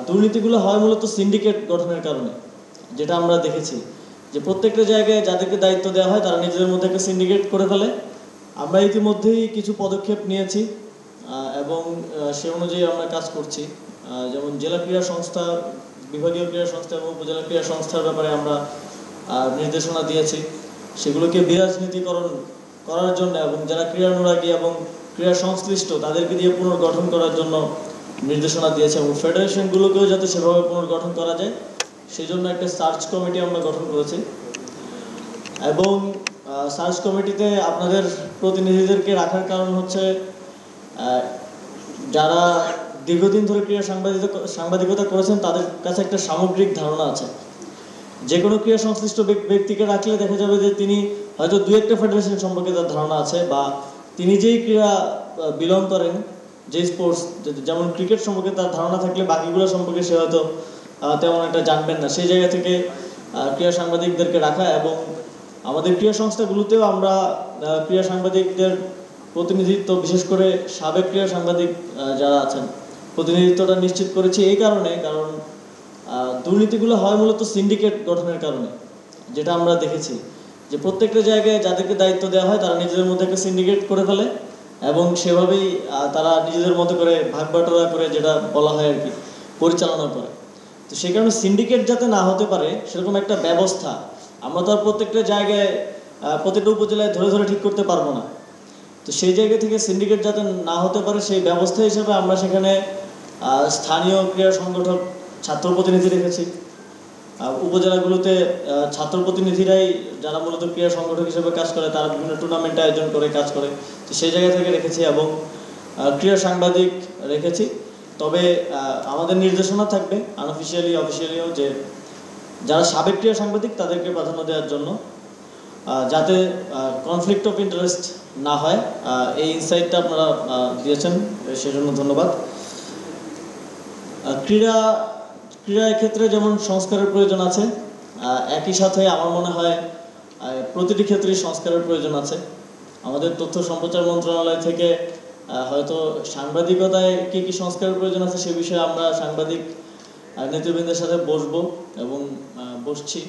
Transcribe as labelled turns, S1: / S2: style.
S1: দুর্নীতিগুলো হয় মূলত সিন্ডিকেট গঠনের কারণে, যেটা আমরা দেখেছি যে প্রত্যেকটা জায়গায় যাদেরকে দায়িত্ব দেওয়া হয় তারা নিজেদের মধ্যে একটা সিন্ডিকেট করে ফেলে। আমরা ইতিমধ্যেই কিছু পদক্ষেপ নিয়েছি এবং সে অনুযায়ী আমরা কাজ করছি। যেমন জেলা ক্রীড়া সংস্থা, বিভাগীয় ক্রীড়া সংস্থা এবং উপজেলা ক্রীড়া সংস্থার ব্যাপারে আমরা নির্দেশনা দিয়েছি। সেগুলোকে বিরাজনীতিকরণ করার জন্য এবং যারা ক্রীড়ানুরাগী এবং ক্রীড়া সংশ্লিষ্ট তাদেরকে দিয়ে পুনর্গঠন করার জন্য নির্দেশনা দিয়েছে এবং ফেডারেশনগুলোকেও যাতে সেভাবে পুনর্গঠন করা যায় সেই জন্য একটা সার্চ কমিটি আমরা গঠন করেছি এবং সার্চ কমিটিতে আপনাদের প্রতিনিধিদেরকে রাখার কারণ হচ্ছে যারা দীর্ঘদিন ধরে ক্রীড়া সাংবাদিকতা করেছেন তাদের কাছে একটা সামগ্রিক ধারণা আছে। যে কোনো ক্রীড়া সংশ্লিষ্ট ব্যক্তিকে রাখলে দেখা যাবে যে তিনি হয়তো দু একটা ফেডারেশন সম্পর্কে তার ধারণা আছে, বা তিনি যেই ক্রীড়া বিলং করেন, যে স্পোর্টস, যেমন ক্রিকেট সম্পর্কে তার ধারণা থাকলে বাকিগুলো সম্পর্কে সে হয়তো তেমন একটা জানবেন না। সেই জায়গা থেকে ক্রীড়া সাংবাদিকদেরকে রাখা এবং আমাদের ক্রীড়া সংস্থাগুলোতেও আমরা ক্রীড়া সাংবাদিকদের প্রতিনিধিত্ব, বিশেষ করে সাবেক ক্রীড়া সাংবাদিক যারা আছেন প্রতিনিধিত্বটা নিশ্চিত করেছি এই কারণে, কারণ দুর্নীতিগুলো হয় মূলত সিন্ডিকেট গঠনের কারণে, যেটা আমরা দেখেছি যে প্রত্যেকটা জায়গায় যাদেরকে দায়িত্ব দেওয়া হয় তারা নিজেদের মধ্যে একটা সিন্ডিকেট করে ফেলে এবং সেভাবেই তারা নিজেদের মতো করে ভাগ বাটোয়ারা করে, যেটা বলা হয় আর কি, পরিচালনা করে। তো সেই কারণে সিন্ডিকেট যাতে না হতে পারে সেরকম একটা ব্যবস্থা আমরা তো আর প্রত্যেকটা জায়গায় প্রত্যেকটা উপজেলায় ধরে ধরে ঠিক করতে পারবো না। তো সেই জায়গা থেকে সিন্ডিকেট যাতে না হতে পারে সেই ব্যবস্থা হিসেবে আমরা সেখানে স্থানীয় ক্রীড়া সংগঠক ছাত্র প্রতিনিধি রেখেছি। উপজেলাগুলোতে ছাত্র প্রতিনিধিরাই যারা মূলত ক্রীড়া সংগঠক হিসেবে কাজ করে, তারা বিভিন্ন টুর্নামেন্ট আয়োজন করে কাজ করে, তো সেই জায়গা থেকে রেখেছি এবং ক্রীড়া সাংবাদিক রেখেছি। তবে আমাদের নির্দেশনা থাকবে আনঅফিসিয়ালি অফিসিয়ালিও যে যারা সাবেক ক্রীড়া সাংবাদিক তাদেরকে প্রাধান্য দেওয়ার জন্য, যাতে কনফ্লিক্ট অফ ইন্টারেস্ট না হয়। এই ইনসাইটটা আপনারা দিয়েছেন, সেজন্য ধন্যবাদ। ক্রীড়ার ক্ষেত্রে যেমন সংস্কারের প্রয়োজন আছে, একই সাথে আমার মনে হয় প্রতিটি ক্ষেত্রেই সংস্কারের প্রয়োজন আছে। আমাদের তথ্য সম্প্রচার মন্ত্রণালয় থেকে হয়তো সাংবাদিকতায় কী কী সংস্কারের প্রয়োজন আছে সে বিষয়ে আমরা সাংবাদিক নেতৃবৃন্দের সাথে বসবো এবং বসছি।